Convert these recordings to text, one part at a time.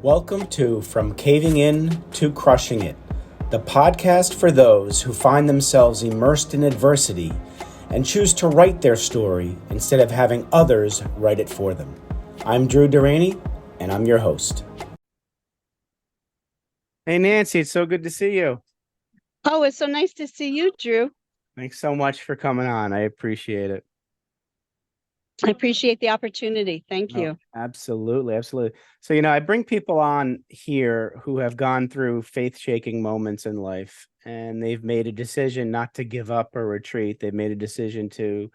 Welcome to From Caving In to Crushing It, the podcast for those who find themselves immersed in adversity and choose to write their story instead of having others write it for them. I'm Drew Deraney, and I'm your host. Hey, Nancy, it's so good to see you. Oh, it's so nice to see you, Drew. Thanks so much for coming on. I appreciate it. I appreciate the opportunity. Thank you. Absolutely. Absolutely. So, I bring people on here who have gone through faith-shaking moments in life, and they've made a decision not to give up or retreat. They've made a decision to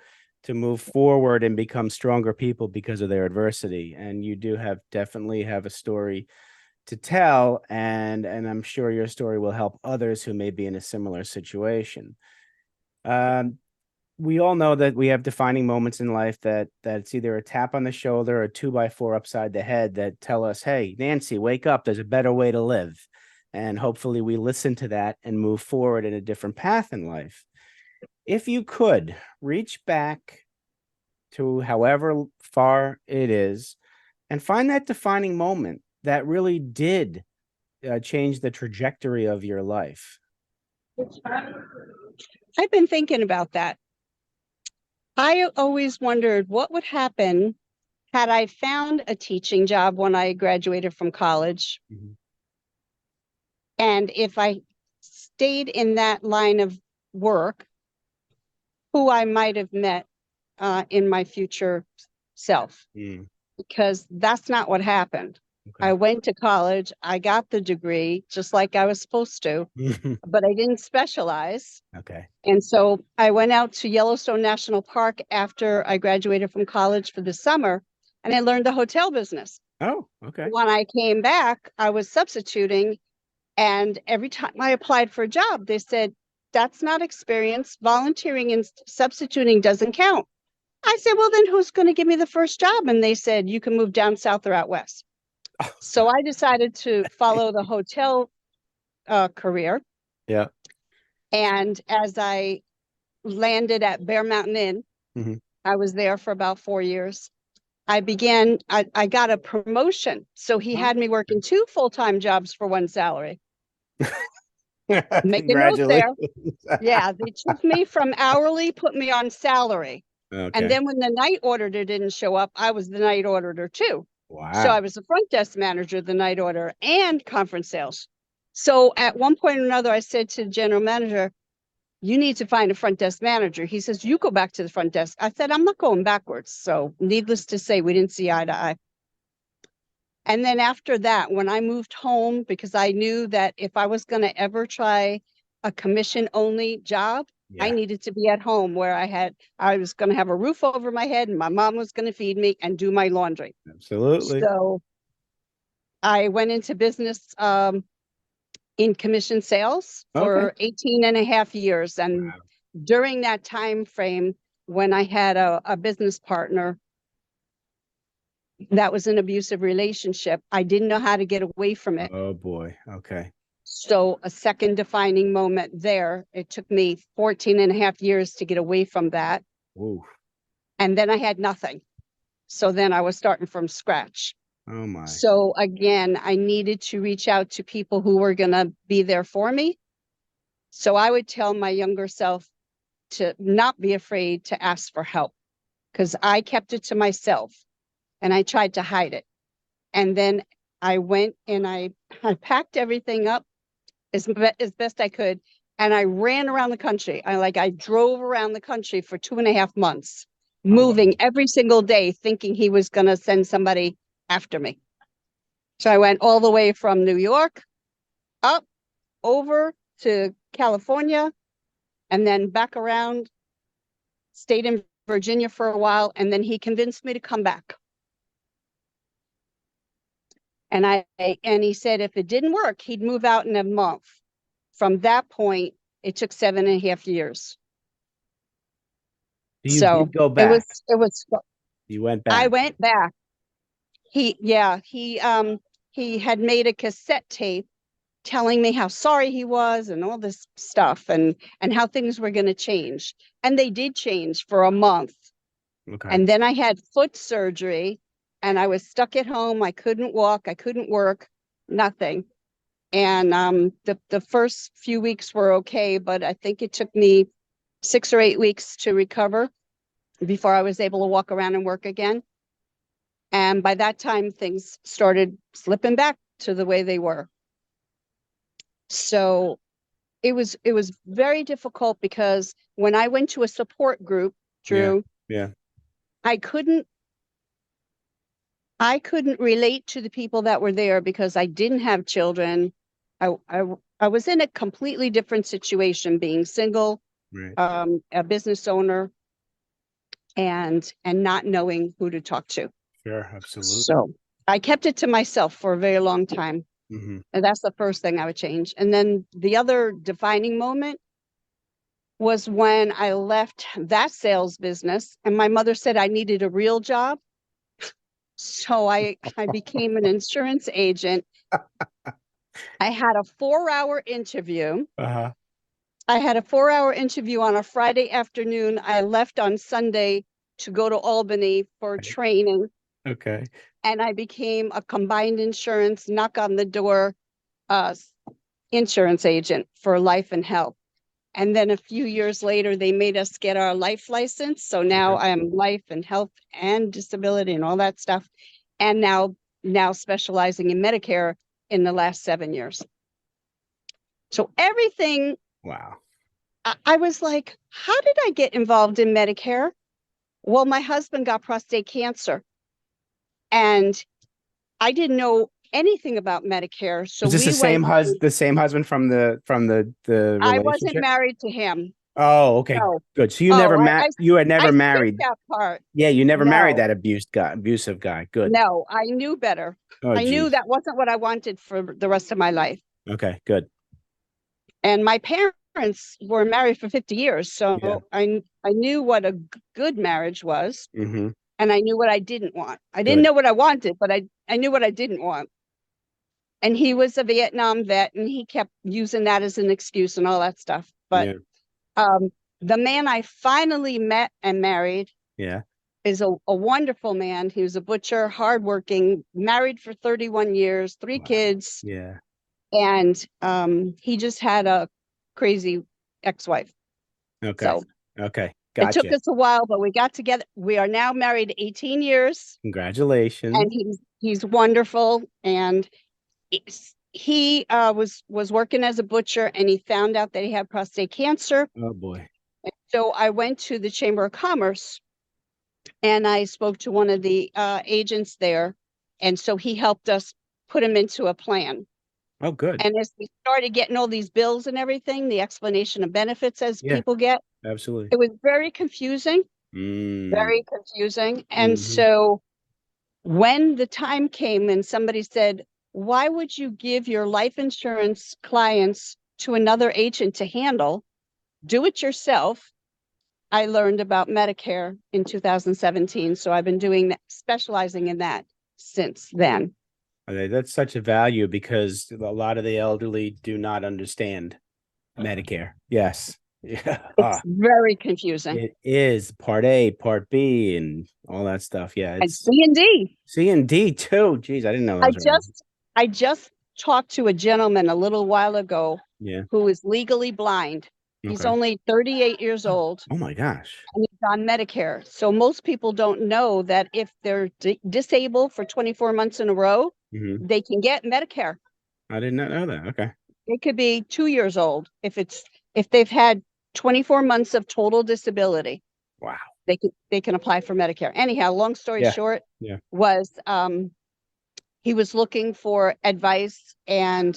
move forward and become stronger people because of their adversity. And you do definitely have a story to tell, and I'm sure your story will help others who may be in a similar situation. We all know that we have defining moments in life that it's either a tap on the shoulder or a 2x4 upside the head that tell us, hey, Nancy, wake up. There's a better way to live. And hopefully we listen to that and move forward in a different path in life. If you could reach back to however far it is and find that defining moment that really did change the trajectory of your life. I've been thinking about that. I always wondered what would happen had I found a teaching job when I graduated from college. Mm-hmm. And if I stayed in that line of work, who I might have met in my future self. Mm. Because that's not what happened. Okay. I went to college, I got the degree just like I was supposed to, but I didn't specialize. Okay. And so I went out to Yellowstone National Park after I graduated from college for the summer, and I learned the hotel business. Oh, okay. When I came back, I was substituting, and every time I applied for a job, they said, that's not experience. Volunteering and substituting doesn't count. I said, well, then who's going to give me the first job? And they said, you can move down south or out west. So I decided to follow the hotel career. Yeah. And as I landed at Bear Mountain Inn, mm-hmm. I was there for about 4 years. I got a promotion. So he had me working 2 full-time jobs for one salary. Make a note there. Yeah, they took me from hourly, put me on salary. Okay. And then when the night auditor didn't show up, I was the night auditor too. Wow. So I was the front desk manager, the night auditor, and conference sales. So at one point or another, I said to the general manager, you need to find a front desk manager. He says, you go back to the front desk. I said, I'm not going backwards. So needless to say, we didn't see eye to eye. And then after that, when I moved home, because I knew that if I was going to ever try a commission-only job, I needed to be at home where I was going to have a roof over my head and my mom was going to feed me and do my laundry. Absolutely. So I went into business in commission sales for 18 and a half years. And during that time frame, when I had a business partner that was an abusive relationship, I didn't know how to get away from it. Oh boy. Okay. So a second defining moment there, it took me 14 and a half years to get away from that. Ooh. And then I had nothing. So then I was starting from scratch. Oh my. So again, I needed to reach out to people who were going to be there for me. So I would tell my younger self to not be afraid to ask for help, because I kept it to myself and I tried to hide it. And then I went and I packed everything up as best I could. And I ran around the country. I drove around the country for 2.5 months, moving every single day, thinking he was going to send somebody after me. So I went all the way from New York up over to California and then back around, stayed in Virginia for a while. And then he convinced me to come back. And he said if it didn't work, he'd move out in a month. From that point, it took 7.5 years. You did go back. It was. You went back. I went back. He had made a cassette tape telling me how sorry he was and all this stuff and how things were going to change. And they did change for a month. Okay. And then I had foot surgery. And I was stuck at home. I couldn't walk. I couldn't work. nothing. And the first few weeks were okay, but I think it took me 6 or 8 weeks to recover before I was able to walk around and work again. And by that time, things started slipping back to the way they were. So it was very difficult because when I went to a support group, Drew, Yeah. I couldn't relate to the people that were there because I didn't have children. I was in a completely different situation, being single, Right. a business owner, and not knowing who to talk to. Sure. Absolutely. So I kept it to myself for a very long time. Mm-hmm. And that's the first thing I would change. And then the other defining moment was when I left that sales business and my mother said I needed a real job. So I became an insurance agent. I had a 4-hour interview. Uh-huh. I had a 4-hour interview on a Friday afternoon. I left on Sunday to go to Albany for training. Okay. And I became a combined insurance, knock on the door, insurance agent for life and health. And then a few years later, they made us get our life license. So now I'm life and health and disability and all that stuff. And now specializing in Medicare in the last 7 years. So everything. Wow. I was like, how did I get involved in Medicare? Well, my husband got prostate cancer and I didn't know anything about Medicare. So Was this we went. the same husband from the I wasn't relationship? married to him. Oh, okay, No. good. So you Oh, never you had I never skipped married. that part. Yeah, you never married No, that abusive guy. Good. no, I knew better. Oh, I knew geez. that wasn't what I wanted for the rest of my life. Okay, good. And my parents were married for 50 years. Yeah. So I knew what a good marriage was. Mm-hmm. And I knew what I didn't want. I didn't Good. know what I wanted, but I knew what I didn't want. And he was a Vietnam vet and he kept using that as an excuse and all that stuff. But Yeah. the man I finally met and married Yeah. is a wonderful man. He was a butcher, hardworking, married for 31 years, 3 Wow. kids. Yeah. And he just had a crazy ex-wife. Okay. So Okay. it took Gotcha. us a while, but we got together. We are now married 18 years Congratulations. and he's wonderful. And he was working as a butcher and he found out that he had prostate cancer. Oh boy. So I went to the Chamber of Commerce and I spoke to one of the agents there. And so he helped us put him into a plan. Oh, good. And as we started getting all these bills and everything, the explanation of benefits as Yeah, people get, absolutely. it was very confusing, Mm. very confusing. And Mm-hmm. so when the time came and somebody said, why would you give your life insurance clients to another agent to handle? Do it yourself. I learned about Medicare in 2017. So I've been doing that, specializing in that since then. Okay, that's such a value because a lot of the elderly do not understand Medicare. Yes. Yeah. It's very confusing. It is Part A, Part B, and all that stuff. Yeah, And it's C and D. C and D too. Geez, I didn't know I those were. I just talked to a gentleman a little while ago Yeah. who is legally blind. He's Okay. only 38 years old Oh my gosh. and he's on Medicare. So most people don't know that if they're disabled for 24 months in a row, Mm-hmm. they can get Medicare. I did not know that. Okay. It could be 2 years old if they've had 24 months of total disability. Wow. They can apply for Medicare. Anyhow, long story Yeah. short, Yeah. was he was looking for advice and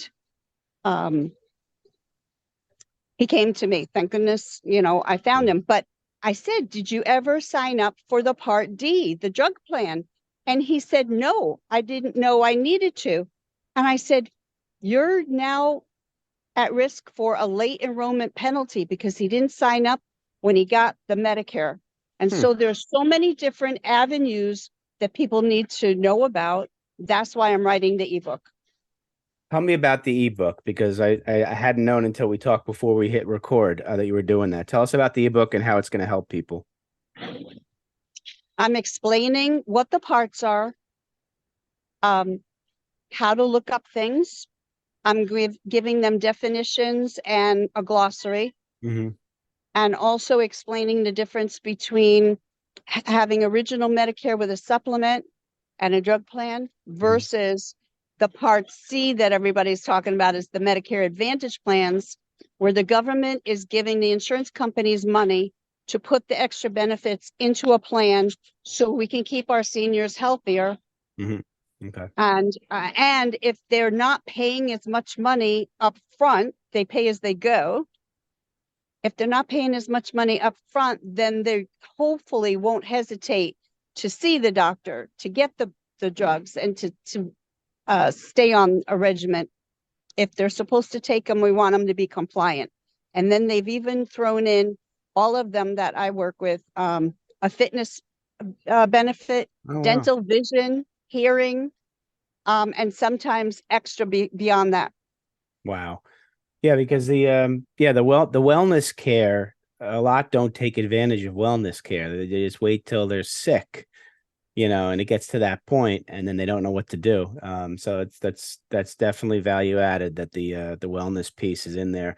he came to me. Thank goodness, I found him. But I said, did you ever sign up for the Part D, the drug plan? And he said, no, I didn't know I needed to. And I said, you're now at risk for a late enrollment penalty because he didn't sign up when he got the Medicare. And so there's so many different avenues that people need to know about. That's why I'm writing the ebook. Tell me about the ebook because I hadn't known until we talked before we hit record that you were doing that. Tell us about the ebook and how it's going to help people. I'm explaining what the parts are. how to look up things. I'm giving them definitions and a glossary, Hmm. and also explaining the difference between having original Medicare with a supplement and a drug plan Hmm. versus the Part C that everybody's talking about is the Medicare Advantage plans, where the government is giving the insurance companies money to put the extra benefits into a plan so we can keep our seniors healthier. Hmm. Okay. And if they're not paying as much money up front, they pay as they go. If they're not paying as much money up front, then they hopefully won't hesitate to see the doctor, to get the drugs, and to stay on a regimen. If they're supposed to take them, we want them to be compliant. And then they've even thrown in, all of them that I work with, a fitness benefit, Oh, wow. dental, vision, hearing, and sometimes extra beyond that. Wow. Yeah, because the wellness care, a lot don't take advantage of wellness care. They just wait till they're sick, and it gets to that point and then they don't know what to do. So that's definitely value added that the wellness piece is in there.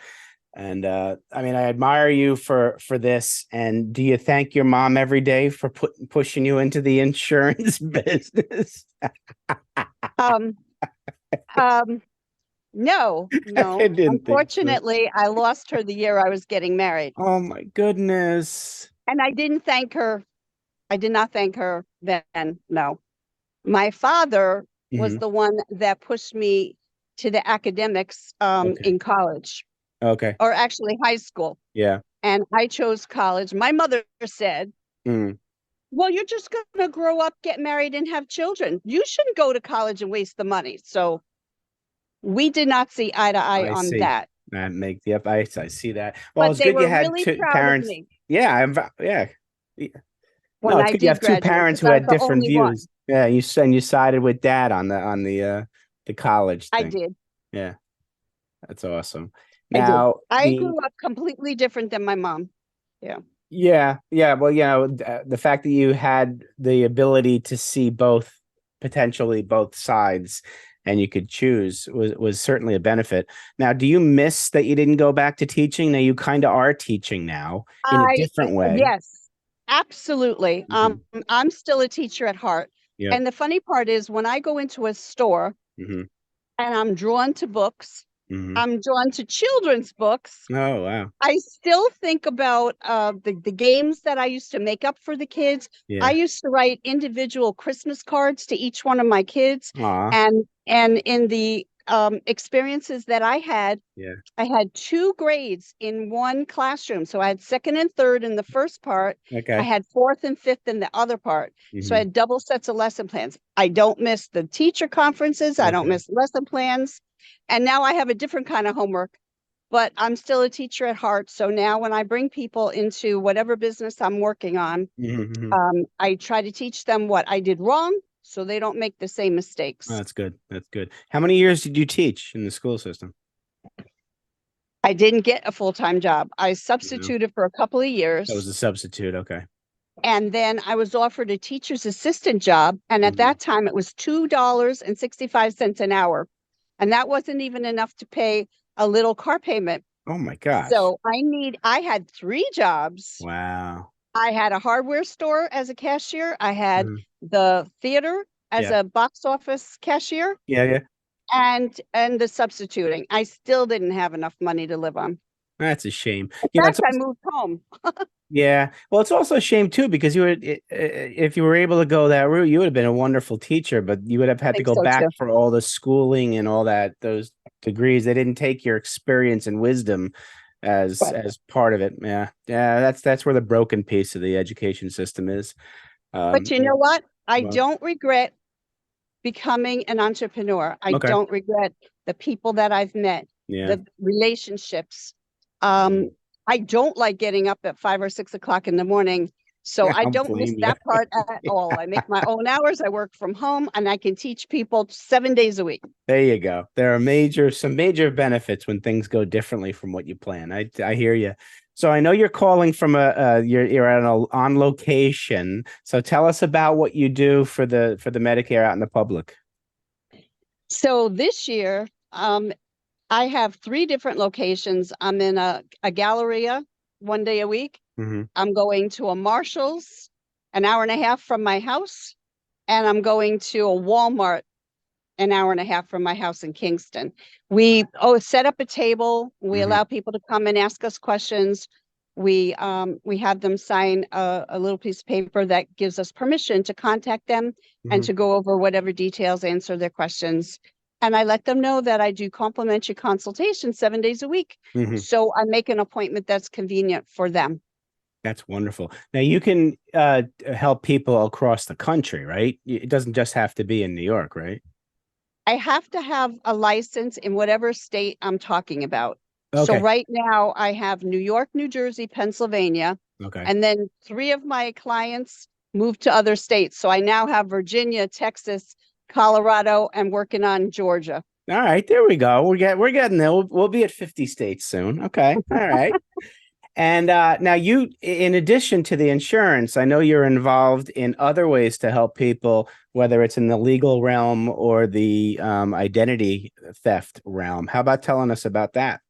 And I mean, I admire you for this. And do you thank your mom every day for pushing you into the insurance business? Um, um, no, I no. didn't think so. Unfortunately, I lost her the year I was getting married, Oh my goodness. and I didn't thank her. I did not thank her then. No. My father was Hmm. the one that pushed me to the academics Okay. in college, Okay. or actually high school. Yeah. And I chose college. My mother said, Mm, well, you're just going to grow up, get married, and have children. You shouldn't go to college and waste the money. So we did not see eye to eye I on see. that. That make Yep, I see that. Well, But it's they good you were had really two proud of parents. me Yeah, yeah. Yeah. No, when it's I good you did have two graduate parents because who I was had the different only one. views. Yeah, you sided with dad on the college I thing. did. Yeah, that's awesome. I did. Now I the grew up completely different than my mom. Yeah. Yeah, yeah. Well, the fact that you had the ability to see potentially both sides, and you could choose was certainly a benefit. Now, do you miss that you didn't go back to teaching? Now you kind of are teaching now in a different way. Yes, absolutely. Hmm. I'm still a teacher at heart. Yep. And the funny part is when I go into a store Hmm. and I'm drawn to books, Hmm. I'm drawn to children's books. Oh, wow. I still think about the games that I used to make up for the kids. I Yeah. used to write individual Christmas cards to each one of my kids, Aw. and in the experiences that Yeah. I had two grades in one classroom. So I had second and third in the first part. I Okay. had fourth and fifth in the other part. So I Hmm. had double sets of lesson plans. I don't miss the teacher conferences. I don't Okay. miss lesson plans. And now I have a different kind of homework, but I'm still a teacher at heart. So now when I bring people into whatever business I'm working on, Hmm. I try to teach them what I did wrong so they don't make the same Oh, mistakes. that's good. That's good. How many years did you teach in the school system? I didn't get a full-time job. I No, substituted for a couple of that was years. a substitute. Okay. And then I was offered a teacher's assistant job. And at Hmm. that time, it was $2.65 an hour. And that wasn't even enough to pay a little car payment. Oh my gosh. So I had three jobs. Wow. I had a hardware store as a cashier. I had Mhm. the theater as Yeah. a box office cashier, Yeah. Yeah. and the substituting. I still didn't have enough money to live on. That's a shame. In It's fact, I also, moved home. yeah. Well, it's also a shame too because if you were able to go that route, you would have been a wonderful teacher, but you would have I had to think go so back too. for all the schooling and all that those degrees. They didn't take your experience and wisdom as But as part of it. Yeah. Yeah. That's where the broken piece of the education system is. but you Yeah. know what? I Well, don't regret becoming an entrepreneur. I okay. don't regret the people that I've met, Yeah. the relationships. Yeah. Um, I don't like getting up at 5 or 6 o'clock in the morning. So I I don't don't miss blame you. that part at all. I make my own hours. I work from home and I can teach people 7 days a week. There you go. There are some major benefits when things go differently from what you plan. I hear you. So I know you're calling from you're on location. So tell us about what you do for the Medicare out in the public. So this year, I have 3 different locations. I'm in a Galleria 1 day a week. Hmm. I'm going to a Marshall's an hour and a half from my house, and I'm going to a Walmart an hour and a half from my house in Kingston. We set up a table. We Hmm. allow people to come and ask us questions. We have them sign a little piece of paper that gives us permission to contact them and Hmm. to go over whatever details, answer their questions. And I let them know that I do complimentary consultation 7 days a week. Hmm. So I make an appointment that's convenient for them. That's wonderful. Now you can help people across the country, right? It doesn't just have to be in New York, right? I have to have a license in whatever state I'm talking about. So Okay. right now I have New York, New Jersey, Pennsylvania, Okay. and then 3 of my clients moved to other states. So I now have Virginia, Texas, Colorado, and working on Georgia. All right, there we go. We're getting there. We'll be at 50 states soon. Okay. All right. And now you, in addition to the insurance, I know you're involved in other ways to help people, whether it's in the legal realm or the identity theft realm. How about telling us about that?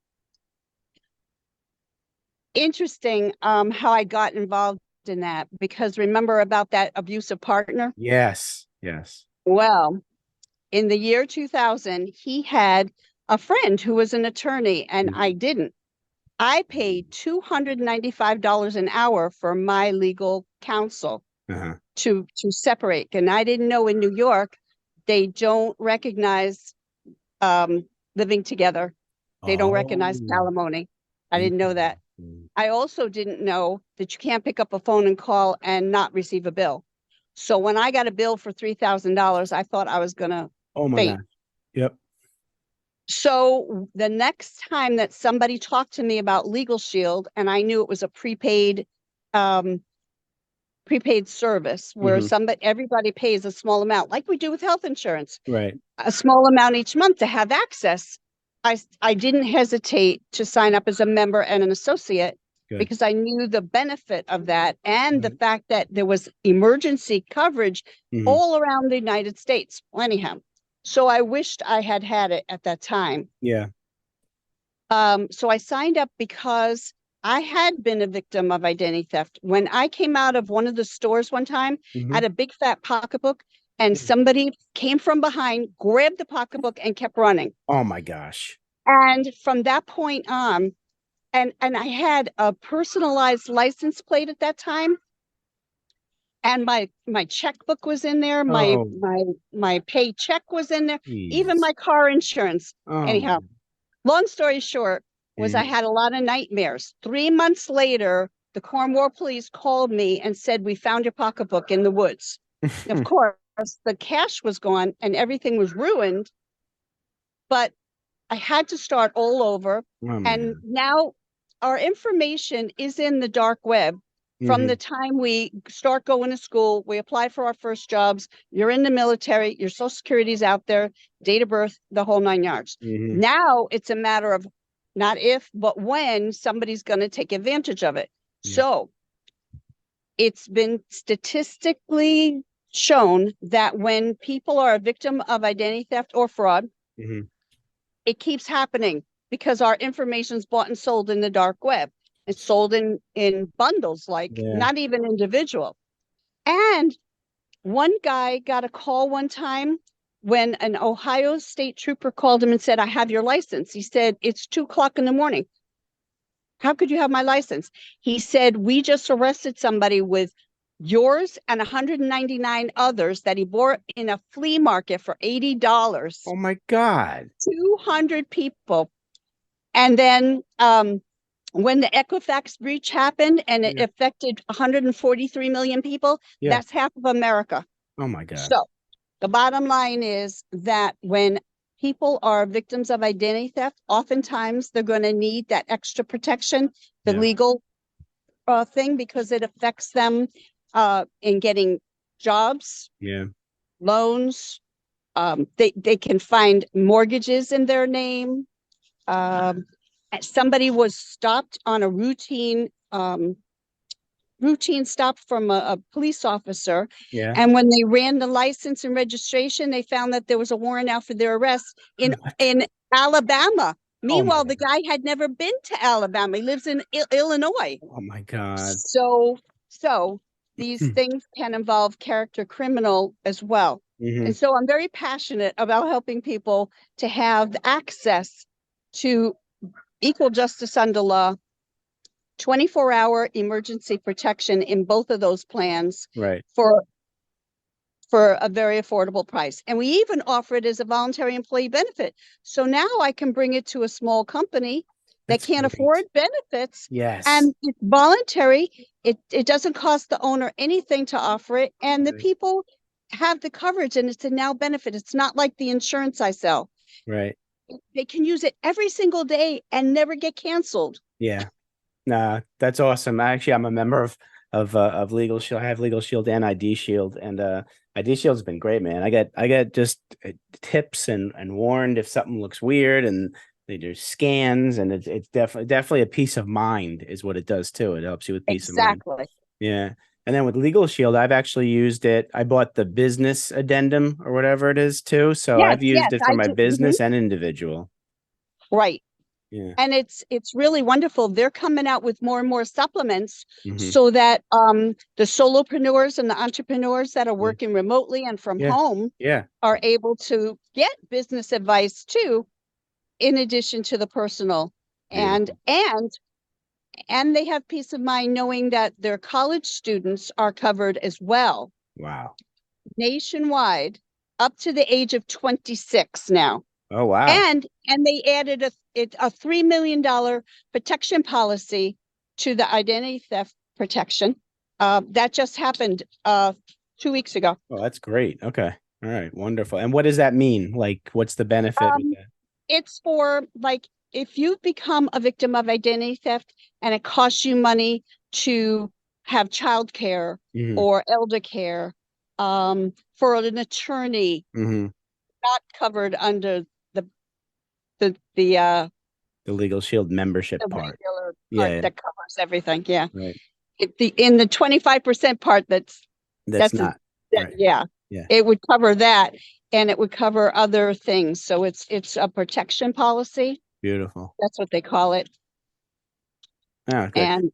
Interesting how I got involved in that, because remember about that abusive partner? Yes. Yes. Well, in the year 2000, he had a friend who was an attorney and I Mhm. didn't. I paid $295 an hour for my legal counsel Uh-huh. to separate. And I didn't know in New York, they don't recognize um, living together. They don't recognize Oh, alimony. I didn't know that. interesting. I also didn't know that you can't pick up a phone and call and not receive a bill. So when I got a bill for $3,000, I thought I was going to Oh my faint. gosh. Yep. So the next time that somebody talked to me about Legal Shield, and I knew it was a um, prepaid service where Hmm. everybody pays a small amount, like we do with health insurance, Right. a small amount each month to have access. I didn't hesitate to sign up as a member and an associate Good. because I knew the benefit of that and the Right. fact that there was emergency coverage Hmm. all around the United States. Anyhow, so I wished I had had it at that time. Yeah. So I signed up because I had been a victim of identity theft. When I came out of one of the stores one time, I Hmm. had a big fat pocketbook, and somebody came from behind, grabbed the pocketbook, and kept running. Oh my gosh. And from that point on, and I had a personalized license plate at that time, and my checkbook was in there, Oh, my paycheck was in there, even geez. my car insurance. Oh my. Anyhow, long story short was I Mhm. had a lot of nightmares. 3 months later, the Cornwall police called me and said, "We found your pocketbook in the woods." Of course, the cash was gone and everything was ruined, but I had to start all over. Oh my And God. now our information is in the dark web. From the Hmm. time we start going to school, we apply for our first jobs, you're in the military, your social security's out there, date of birth, the whole 9 yards. Hmm. Now it's a matter of not if, but when somebody's going to take advantage of it. Yeah. So it's been statistically shown that when people are a victim of identity theft or fraud, Hmm. it keeps happening because our information is bought and sold in the dark web. It's sold in bundles, like Yeah. not even individual. And one guy got a call one time when an Ohio state trooper called him and said, "I have your license." He said, "It's 2 o'clock in the morning. How could you have my license?" He said, "We just arrested somebody with yours and 199 others that he bought in a flea market for $80. Oh my God. 200 people." And then when the Equifax breach happened and it Yeah. affected 143 million people, Yeah. that's half of America. Oh my God. So the bottom line is that when people are victims of identity theft, oftentimes they're going to need that extra protection, the Yeah. legal thing, because it affects them in getting jobs, Yeah. loans. They can find mortgages in their name. Um, Somebody was stopped on a routine routine stop from a police officer. Yeah. And when they ran the license and registration, they found that there was a warrant out for their arrest What? in Alabama. Oh my Meanwhile, the God. guy had never been to Alabama. He lives in Illinois. Oh my God. So these things can involve character criminal as well. Hmm. And so I'm very passionate about helping people to have access to equal justice under law, 24-hour emergency protection in both of those plans Right. for a very affordable price. And we even offer it as a voluntary employee benefit. So now I can bring it to a small company that That's can't great. afford benefits, Yes. and it's voluntary. It doesn't cost the owner anything to offer it, and the Right. people have the coverage, and it's a now benefit. It's not like the insurance I sell. Right. They can use it every single day and never get canceled. Yeah. Nah, that's awesome. Actually, I'm a member of Legal Shield. I have Legal Shield and ID Shield, and ID Shield's been great, man. I get just tips and warned if something looks weird, and they do scans, and it's definitely a peace of mind is what it does too. It helps you with peace of mind. Exactly. Yeah. And then with Legal Shield, I've actually used it. I bought the business addendum or whatever it is too. So Yes, I've used yes, it for I my do. Mhm. business and individual. Right. Yeah. And it's really wonderful. They're coming out with more and more supplements Hmm. so that the solopreneurs and the entrepreneurs that are Yeah. working remotely and from Yeah. home Yeah. are able to get business advice too, in addition to the personal. And Beautiful. and they have peace of mind knowing that their college students are covered as well, Wow. nationwide, up to the age of 26 now. Oh, wow. And they added a $3 million protection policy to the identity theft protection. That just happened 2 weeks ago. Oh, that's great. Okay. All right. Wonderful. And what does that mean? Like, what's the benefit with Um, that? it's for, like, if you've become a victim of identity theft and it costs you money to have childcare Hmm. or elder care, for an attorney Hmm. not covered under the the The Legal Shield membership the part. regular part Yeah. that covers everything. Yeah. Right. In the 25% part That's that's not right. yeah, Yeah. it would cover that, and it would cover other things. So it's a protection policy. Beautiful. That's what they call it. Oh, good. And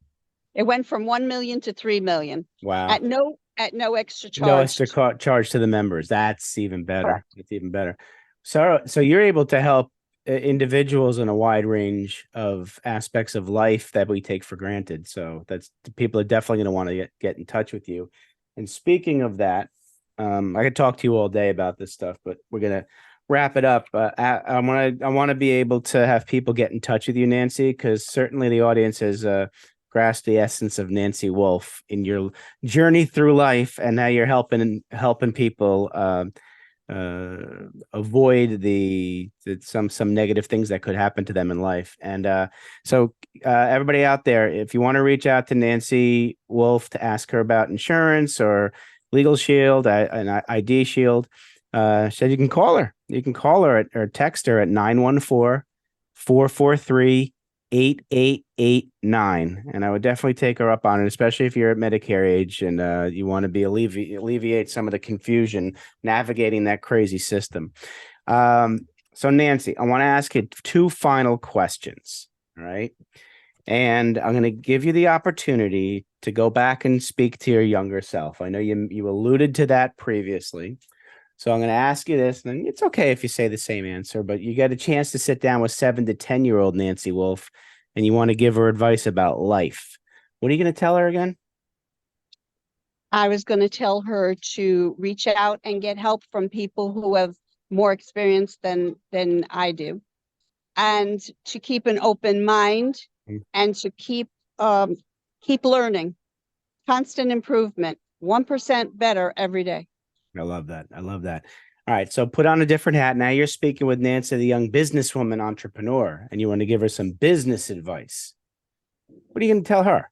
it went from 1 million to 3 million Wow. at no extra No charge. extra charge to the members. That's even better. Correct. It's even better. So you're able to help individuals in a wide range of aspects of life that we take for granted. So that's people are definitely going to want to get in touch with you. And speaking of that, I could talk to you all day about this stuff, but we're gonna wrap it up. I want to be able to have people get in touch with you, Nancy, because certainly the audience has grasped the essence of Nancy Wolff in your journey through life, and now you're helping people avoid some negative things that could happen to them in life. And so everybody out there, if you want to reach out to Nancy Wolff to ask her about insurance or Legal Shield and ID Shield, said you can call her. You can call her or text her at 914-443-8889. And I would definitely take her up on it, especially if you're at Medicare age and you want to be alleviate some of the confusion navigating that crazy system. So Nancy, I want to ask you two final questions. All right. And I'm going to give you the opportunity to go back and speak to your younger self. I know you alluded to that previously. So I'm going to ask you this, and it's okay if you say the same answer, but you get a chance to sit down with 7 to 10-year-old Nancy Wolff, and you want to give her advice about life. What are you going to tell her again? I was going to tell her to reach out and get help from people who have more experience than I do, and to keep an open mind, and to keep learning, constant improvement, 1% better every day. I love that. I love that. All right. So put on a different hat. Now you're speaking with Nancy, the young businesswoman entrepreneur, and you want to give her some business advice. What are you going to tell her?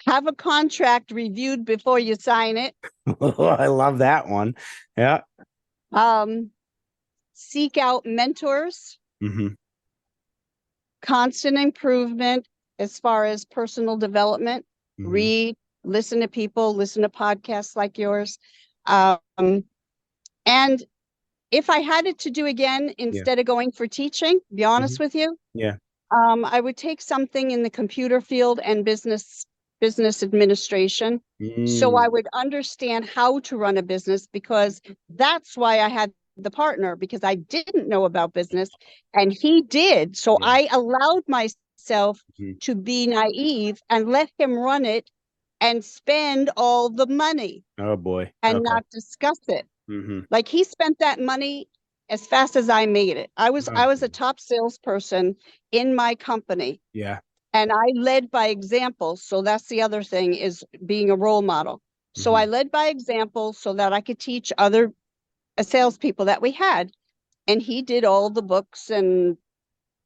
Have a contract reviewed before you sign it. I love that one. Yeah. Seek out mentors, Mm-hmm. constant improvement, as far as personal development. Read, listen to people, listen to podcasts like yours. And if I had it to do again, instead of going for teaching, be honest with you, I would take something in the computer field and business administration. So I would understand how to run a business, because that's why I had the partner, because I didn't know about business and he did. So I allowed myself to be naive and let him run it and spend all the money. Oh boy. And not discuss it. Like, he spent that money as fast as I made it. I was a top salesperson in my company. Yeah. And I led by example. So that's the other thing, is being a role model. So I led by example so that I could teach other salespeople that we had. And he did all the books and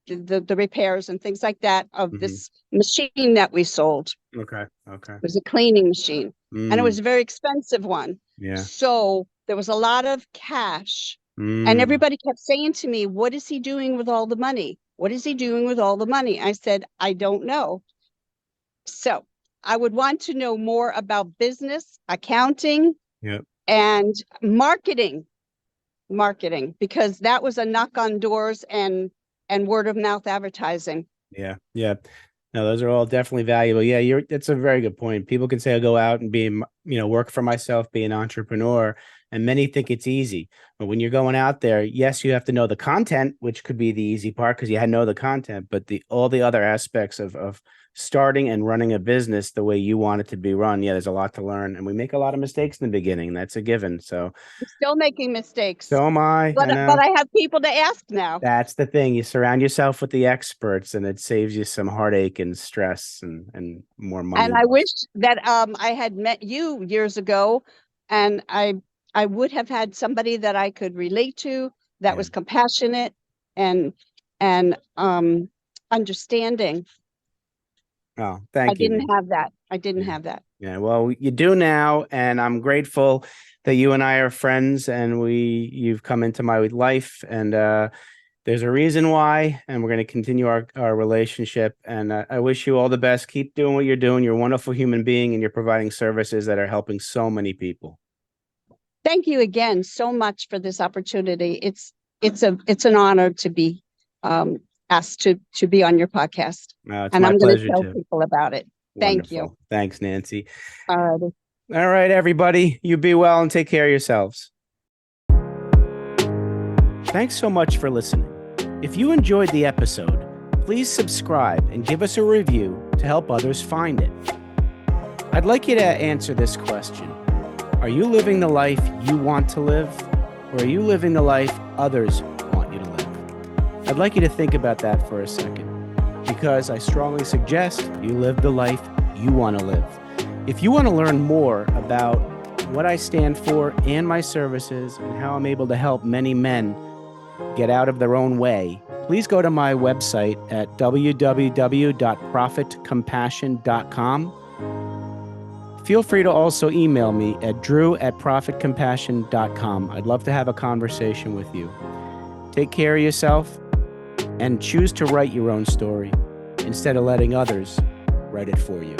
the repairs and things like that of this machine that we sold. Okay. It was a cleaning machine, and it was a very expensive one. Yeah. So there was a lot of cash, and everybody kept saying to me, what is he doing with all the money? What is he doing with all the money? I said, I don't know. So I would want to know more about business, accounting, and marketing, because that was a knock on doors and word of mouth advertising. Yeah. No, those are all definitely valuable. Yeah, that's a very good point. People can say, I'll go out and work for myself, be an entrepreneur, and many think it's easy. But when you're going out there, yes, you have to know the content, which could be the easy part because you had to know the content, but all the other aspects of starting and running a business the way you want it to be run. Yeah, there's a lot to learn, and we make a lot of mistakes in the beginning. That's a given. So I'm still making mistakes. So am I. But I have people to ask now. That's the thing. You surround yourself with the experts, and it saves you some heartache and stress and more money. And I wish that I had met you years ago, and I would have had somebody that I could relate to that was compassionate and understanding. Oh, thank you. I didn't have that. Yeah, well, you do now, and I'm grateful that you and I are friends, and you've come into my life, and there's a reason why, and we're going to continue our relationship. And I wish you all the best. Keep doing what you're doing. You're a wonderful human being, and you're providing services that are helping so many people. Thank you again so much for this opportunity. It's an honor to be asked to be on your podcast. And I'm going to tell people about it. Thank you. Thanks, Nancy. All right, everybody. You be well and take care of yourselves. Thanks so much for listening. If you enjoyed the episode, please subscribe and give us a review to help others find it. I'd like you to answer this question. Are you living the life you want to live, or are you living the life others want you to live? I'd like you to think about that for a second, because I strongly suggest you live the life you want to live. If you want to learn more about what I stand for and my services and how I'm able to help many men get out of their own way, please go to my website at www.profitcompassion.com. Feel free to also email me at drew@profitcompassion.com. I'd love to have a conversation with you. Take care of yourself and choose to write your own story instead of letting others write it for you.